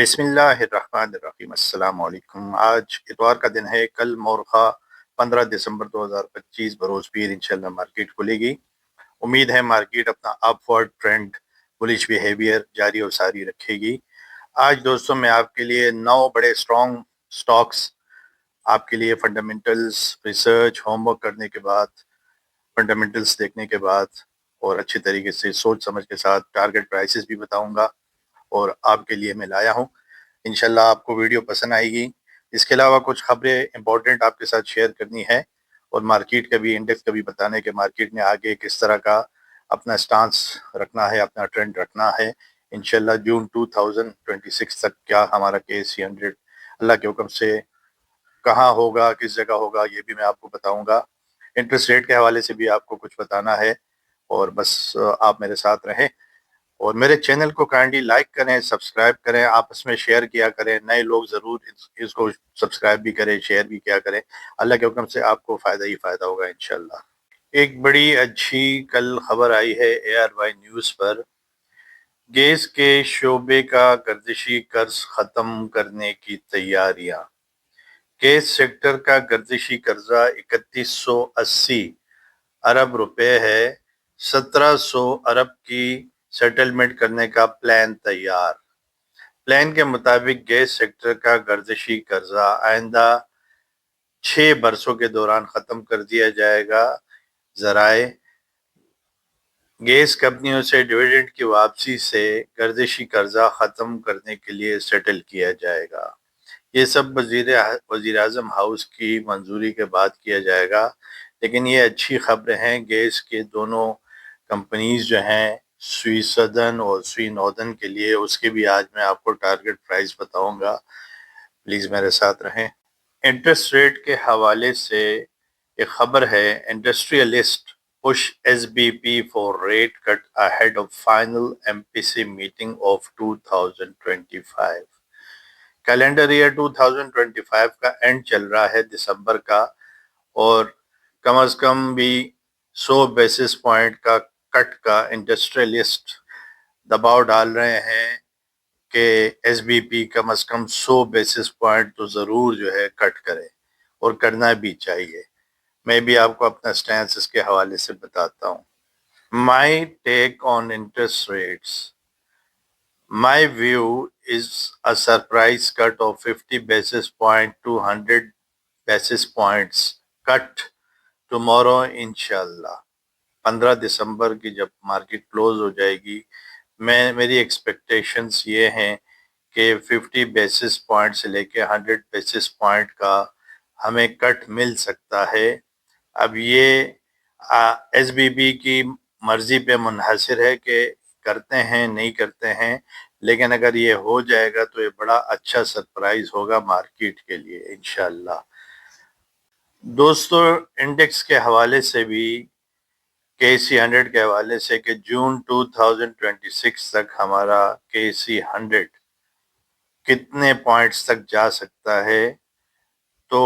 بسم اللہ الرحمن الرحیم۔ السلام علیکم۔ آج اتوار کا دن ہے۔ کل مورخہ 15 دسمبر 2025 بروز پیر انشاءاللہ مارکیٹ کھلے گی۔ امید ہے مارکیٹ اپنا اپ ورڈ ٹرینڈ بلش بیہیویئر جاری و ساری رکھے گی۔ آج دوستوں میں آپ کے لیے 9 بڑے سٹرونگ سٹاکس آپ کے لیے فنڈامنٹلز ریسرچ ہوم ورک کرنے کے بعد، فنڈامنٹلز دیکھنے کے بعد اور اچھے طریقے سے سوچ سمجھ کے ساتھ ٹارگٹ پرائسز بھی بتاؤں گا اور آپ کے لیے میں لایا ہوں۔ انشاءاللہ آپ کو ویڈیو پسند آئے گی۔ اس کے علاوہ کچھ خبریں امپورٹنٹ آپ کے ساتھ شیئر کرنی ہے اور مارکیٹ کا بھی، انڈیکس کا بھی بتانا ہے کہ مارکیٹ نے آگے کس طرح کا اپنا سٹانس رکھنا ہے، اپنا ٹرینڈ رکھنا ہے۔ انشاءاللہ جون 2026 تک کیا ہمارا KSE 100 اللہ کے حکم سے کہاں ہوگا، کس جگہ ہوگا، یہ بھی میں آپ کو بتاؤں گا۔ انٹرسٹ ریٹ کے حوالے سے بھی آپ کو کچھ بتانا ہے اور بس آپ میرے ساتھ رہیں اور میرے چینل کو کائنڈلی لائک کریں، سبسکرائب کریں، آپس میں شیئر کیا کریں۔ نئے لوگ ضرور اس کو سبسکرائب بھی کریں، شیئر بھی کیا کریں۔ اللہ کے حکم سے آپ کو فائدہ ہی فائدہ ہوگا انشاءاللہ۔ ایک بڑی اچھی کل خبر آئی ہے ARY نیوز پر۔ گیس کے شعبے کا گردشی قرض ختم کرنے کی تیاریاں۔ گیس سیکٹر کا گردشی قرضہ 3180 ارب روپے ہے۔ 1700 ارب کی سیٹلمنٹ کرنے کا پلان تیار۔ پلان کے مطابق گیس سیکٹر کا گردشی قرضہ آئندہ 6 برسوں کے دوران ختم کر دیا جائے گا۔ ذرائع گیس کمپنیوں سے ڈویڈنڈ کی واپسی سے گردشی قرضہ ختم کرنے کے لیے سیٹل کیا جائے گا۔ یہ سب وزیر اعظم ہاؤس کی منظوری کے بعد کیا جائے گا، لیکن یہ اچھی خبریں ہیں۔ گیس کے دونوں کمپنیز جو ہیں، سوئی سدرن اور سوئی ناردرن کے لیے، اس کے بھی آج میں آپ کو ٹارگٹ پرائس بتاؤں گا۔ پلیز میرے ساتھ رہیں۔ انٹرسٹ ریٹ کے حوالے سے ایک خبر ہے۔ Industrialist push SBP for rate cut ahead of final MPC meeting of 2025۔ Calendar year 2025 کا اینڈ چل رہا ہے دسمبر کا، اور کم از کم بھی 100 بیسس پوائنٹ کا کٹ کا انڈسٹریلسٹ دباؤ ڈال رہے ہیں کہ SBP کم از کم 100 بیسس پوائنٹ تو ضرور جو ہے کٹ کرے، اور کرنا بھی چاہیے۔ میں بھی آپ کو اپنا سٹینس اس کے حوالے سے بتاتا ہوں۔ My take on interest rates. My view is a surprise cut of 50 basis point to 100 basis points cut tomorrow انشاءاللہ۔ 15 دسمبر کی جب مارکیٹ کلوز ہو جائے گی، میری ایکسپیکٹیشنز یہ ہیں کہ 50 بیسس پوائنٹ سے لے کے 100 بیسس پوائنٹ کا ہمیں کٹ مل سکتا ہے۔ اب یہ SBB کی مرضی پہ منحصر ہے کہ کرتے ہیں نہیں کرتے ہیں، لیکن اگر یہ ہو جائے گا تو یہ بڑا اچھا سرپرائز ہوگا مارکیٹ کے لیے انشاءاللہ۔ دوستو انڈیکس کے حوالے سے بھی، KSE 100 کے حوالے سے کہ جون 2026 تک ہمارا KSE 100 کتنے پوائنٹس تک جا سکتا ہے، تو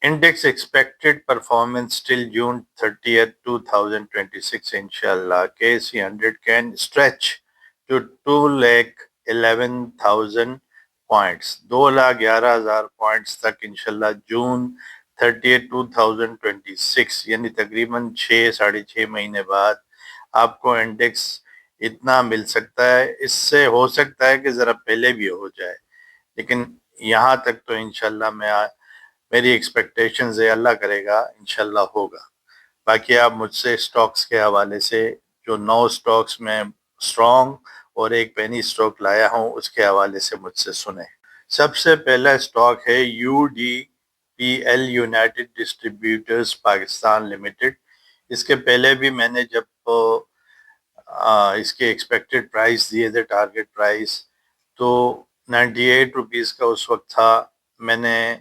انڈیکس ایکسپیکٹڈ پرفارمنس ٹل جون 30 2026 انشاءاللہ KSE 100 can stretch to 2,11,000 points، 2,11,000 points تک انشاءاللہ جون 30 2026، یعنی تقریباً 6-6.5 مہینے بعد آپ کو انڈیکس اتنا مل سکتا ہے۔ اس سے ہو سکتا ہے کہ ذرا پہلے بھی ہو جائے، لیکن یہاں تک تو انشاءاللہ میری ایکسپیکٹیشنز ہے، اللہ کرے گا انشاءاللہ ہوگا۔ باقی آپ مجھ سے سٹاکس کے حوالے سے جو 9 سٹاکس میں سٹرونگ اور ایک پینی سٹاک لایا ہوں، اس کے حوالے سے مجھ سے سنیں۔ سب سے پہلا سٹاک ہے UDPL United Distributors Pakistan Limited. اس کے پہلے بھی میں نے جب اس کے ایکسپیکٹڈ پرائس دیے تھے، ٹارگٹ پرائس، تو 98 روپیز کا اس وقت تھا۔ میں نے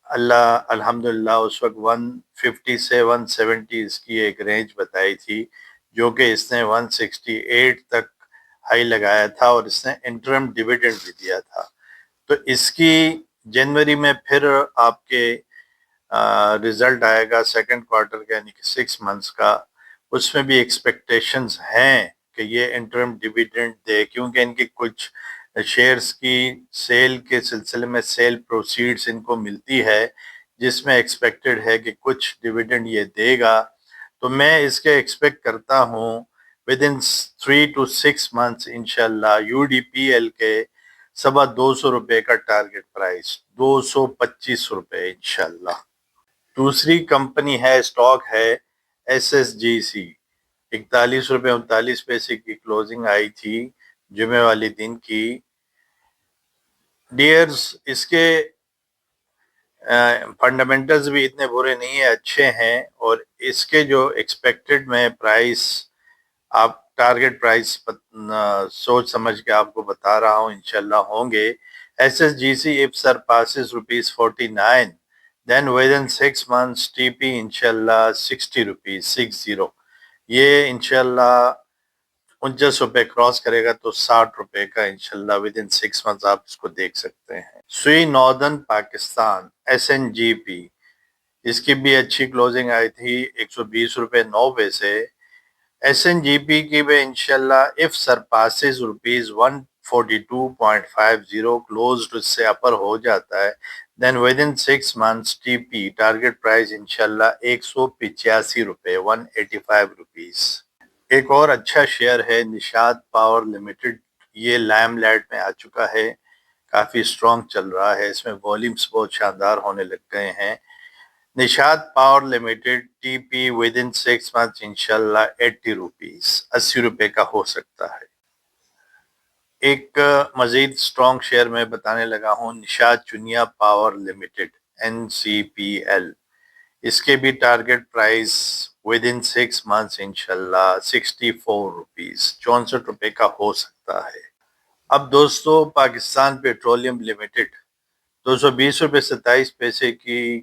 الحمدللہ اس وقت 150 سے 170 اس کی ایک رینج بتائی تھی، جو کہ اس نے 168 تک ہائی لگایا تھا، اور اس نے انٹرم ڈیویڈنڈ بھی دیا تھا۔ تو اس کی جنوری میں پھر آپ کے رزلٹ آئے گا سیکنڈ کوارٹر کا، یعنی کہ 6 منتھس کا۔ اس میں بھی ایکسپیکٹیشنز ہیں کہ یہ انٹرم ڈیویڈنڈ دے، کیونکہ ان کی کچھ شیئرز کی سیل کے سلسلے میں سیل پروسیڈز ان کو ملتی ہے، جس میں ایکسپیکٹڈ ہے کہ کچھ ڈیویڈنڈ یہ دے گا، تو میں اس کے ایکسپیکٹ کرتا ہوں ود ان 3 to 6 months انشاءاللہ UDPL کے 250 روپے کا ٹارگٹ پرائس 225 روپے انشاءاللہ۔ دوسری کمپنی ہے، اسٹاک ہے SSGC، 41 روپے 39 پیسے کی کلوزنگ آئی تھی جمعے والے دن کی۔ ڈیئرز، اس کے فنڈامنٹلز بھی اتنے برے نہیں ہیں، اچھے ہیں، اور اس کے جو ایکسپیکٹڈ میں پرائس، آپ ٹارگٹ پرائس سوچ سمجھ کے آپ کو بتا رہا ہوں، انشاءاللہ ہوں گے۔ SSGC if surpasses rupees 49 then within 6 months TP انشاءاللہ 60 روپیز 60، یہ انشاءاللہ 49 روپے کراس کرے گا تو 60 روپے کا انشاءاللہ ود ان 6 منتھس آپ اس کو دیکھ سکتے ہیں۔ سوئی ناردرن پاکستان SNGP، اس کی بھی اچھی کلوزنگ آئی تھی 120 روپے 9 پیسے۔ SNGP کی بھی انشاءاللہ if surpasses rupees 142.50 closed اس سے اپر ہو جاتا ہے then within 6 months TP target prize انشاءاللہ 185 روپے 185 روپیز۔ ایک اور اچھا شیئر ہے نشاد پاور لمیٹڈ، یہ لائم لائٹ میں آ چکا ہے، کافی سٹرونگ چل رہا ہے، اس میں والیومز بہت شاندار ہونے لگ گئے ہیں۔ Nishat power limited TP with in 6 months انشاءاللہ 80 روپیز 80 روپے کا ہو سکتا ہے۔ ایک مزید سٹرونگ شیئر میں بتانے لگا ہوں، Nishat Chunian power limited NCPL، اس کے بھی target prize with in 6 months انشاءاللہ 64 روپیز 64 روپے کا ہو سکتا ہے۔ اب دوستو، پاکستان پیٹرولیم لمیٹڈ 220 روپے 27 پیسے کی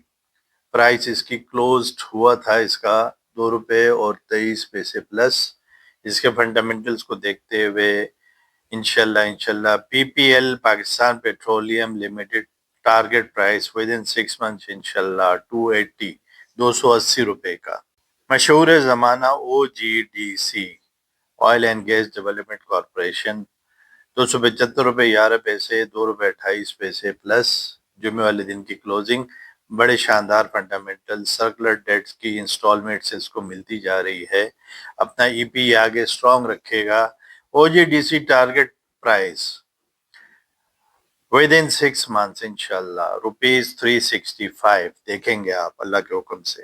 پرائس اس کی کلوزڈ ہوا تھا، اس کا 2 روپے اور 23 پیسے پلس۔ اس کے فنڈامنٹلز کو دیکھتے ہوئے انشاءاللہ PPL Pakistan petroleum limited target price with in 6 months انشاءاللہ 280 روپے کا۔ مشہور زمانہ OGDC oil and gas development corporation 275 روپے 11 پیسے 2 روپے 28 پیسے پلس، جمعے والے دن کی کلوزنگ۔ بڑے شاندار فنڈامنٹل، سرکولر ڈیٹس کی انسٹالمنٹس اس کو ملتی جا رہی ہے، اپنا EP آگے سٹرونگ رکھے گا۔ OGDC target prize with in 6 months انشاءاللہ روپیز 365 دیکھیں گے آپ اللہ کے حکم سے۔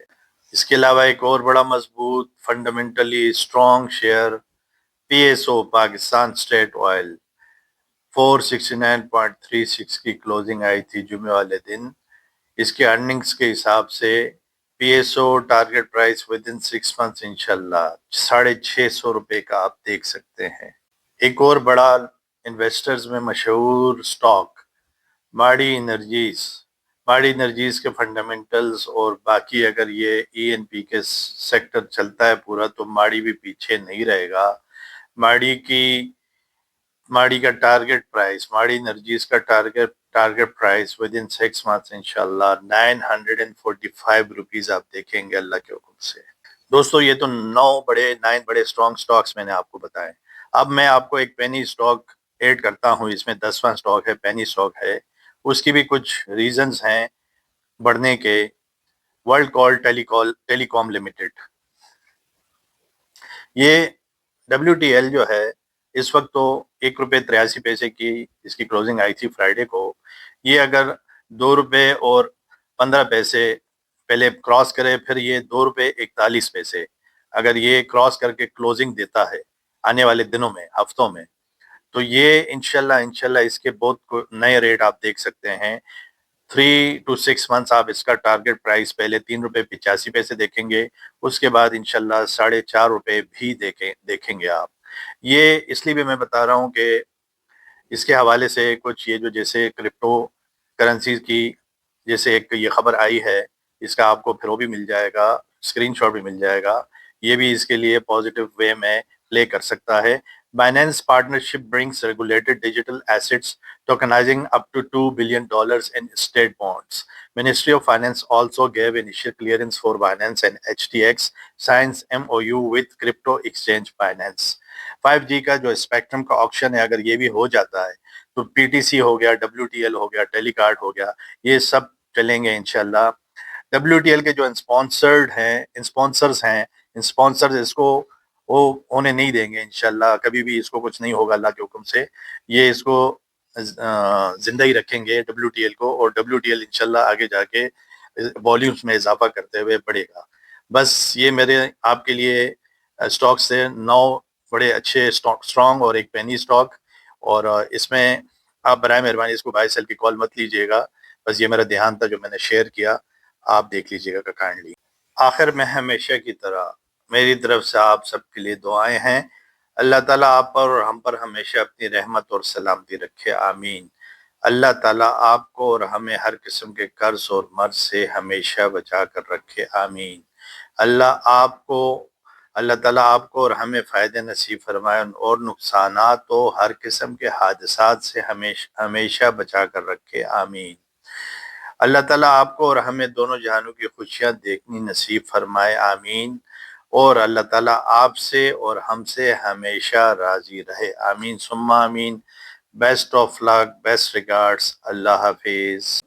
اس کے علاوہ ایک اور بڑا مضبوط fundamentally strong share PSO Pakistan state oil 469.36 کی کلوزنگ آئی تھی جمعے والے دن۔ اس کے ارننگز کے حساب سے PSO target price with in 6 months انشاءاللہ 650 روپے کا آپ دیکھ سکتے ہیں۔ ایک اور بڑا انویسٹرز میں مشہور سٹاک ماڑی انرجیز کے فنڈامنٹلز اور باقی اگر یہ ENP کے سیکٹر چلتا ہے پورا تو ماڑی بھی پیچھے نہیں رہے گا۔ ماڑی کا ٹارگٹ پرائس، ماڑی انرجیز کا target price with in 6 months انشاءاللہ 945 روپیز آپ دیکھیں گے اللہ کے حکم سے۔ دوستو، یہ تو 9 بڑے سٹرونگ سٹاکس میں نے آپ کو بتائے۔ اب میں آپ کو ایک پینی سٹاک ایڈ کرتا ہوں، اس میں 10واں سٹاک ہے، پینی سٹاک ہے، اس کی بھی کچھ ریزنز ہیں بڑھنے کے۔ ورلڈ کال ٹیلی کام لمیٹڈ، یہ WTL جو ہے اس وقت تو 1 روپے 83 پیسے کی اس کی کلوزنگ آئی تھی فرائیڈے کو۔ یہ اگر 2 روپے اور 15 پیسے پہلے کراس کرے، پھر یہ 2 روپے 41 پیسے اگر یہ کراس کر کے کلوزنگ دیتا ہے آنے والے دنوں میں، ہفتوں میں، تو یہ انشاءاللہ اس کے بہت نئے ریٹ آپ دیکھ سکتے ہیں۔ 3 to 6 months آپ اس کا ٹارگٹ پرائس پہلے 3 روپے 85 پیسے دیکھیں گے، اس کے بعد انشاءاللہ 4.5 روپے بھی دیکھیں گے آپ۔ یہ اس لیے بھی میں بتا رہا ہوں کہ اس کے حوالے سے کچھ یہ جو جیسے کرپٹو کرنسیز کی جیسے ایک یہ خبر آئی ہے، اس کا آپ کو پھر وہ بھی مل جائے گا، اسکرین شاٹ بھی مل جائے گا، یہ بھی اس کے لیے پازیٹیو وے میں پلے کر سکتا ہے۔ Binance partnership brings regulated digital assets tokenizing up to $2 billion in state bonds. Ministry of Finance also gave initial clearance for Binance and HTX signs MOU with crypto exchange Binance. 5G کا جو spectrum کا auction ہے، اگر یہ بھی ہو جاتا ہے تو تو پی ٹی سی ہو گیا، ڈبلیو ٹی ایل ہو گیا، ٹیلی کارڈ ہو گیا، یہ سب چلیں گے انشاءاللہ۔ ڈبلیو ٹی ایل کے جو اسپانسرز ہیں، اسپانسرز اس کو وہ ہونے نہیں دیں گے انشاءاللہ، کبھی بھی اس کو کچھ نہیں ہوگا اللہ کے حکم سے، یہ اس کو زندہ ہی رکھیں گے ڈبلیو ٹی ایل کو، اور ڈبلیو ٹی ایل انشاءاللہ آگے جا کے والیومز میں اضافہ کرتے ہوئے بڑھے گا۔ بس یہ میرے آپ کے لیے سٹاک سے 9 بڑے اچھے سٹرانگ اور ایک پینی سٹاک، اور اس میں آپ برائے مہربانی اس کو بائی سیل کی کال مت لیجئے گا، بس یہ میرا دھیان تھا جو میں نے شیئر کیا، آپ دیکھ لیجئے گا کائنڈلی۔ آخر میں ہمیشہ کی طرح میری طرف سے آپ سب کے لیے دعائیں ہیں، اللہ تعالیٰ آپ پر اور ہم پر ہمیشہ اپنی رحمت اور سلامتی رکھے، آمین۔ اللہ تعالیٰ آپ کو اور ہمیں ہر قسم کے قرض اور مرض سے ہمیشہ بچا کر رکھے، آمین۔ اللہ تعالیٰ آپ کو اور ہمیں فائدے نصیب فرمائے اور نقصانات و ہر قسم کے حادثات سے ہمیشہ بچا کر رکھے، آمین۔ اللہ تعالیٰ آپ کو اور ہمیں دونوں جہانوں کی خوشیاں دیکھنی نصیب فرمائے، آمین۔ اور اللہ تعالیٰ آپ سے اور ہم سے ہمیشہ راضی رہے، آمین ثم آمین۔ Best of luck, best regards, اللہ حافظ۔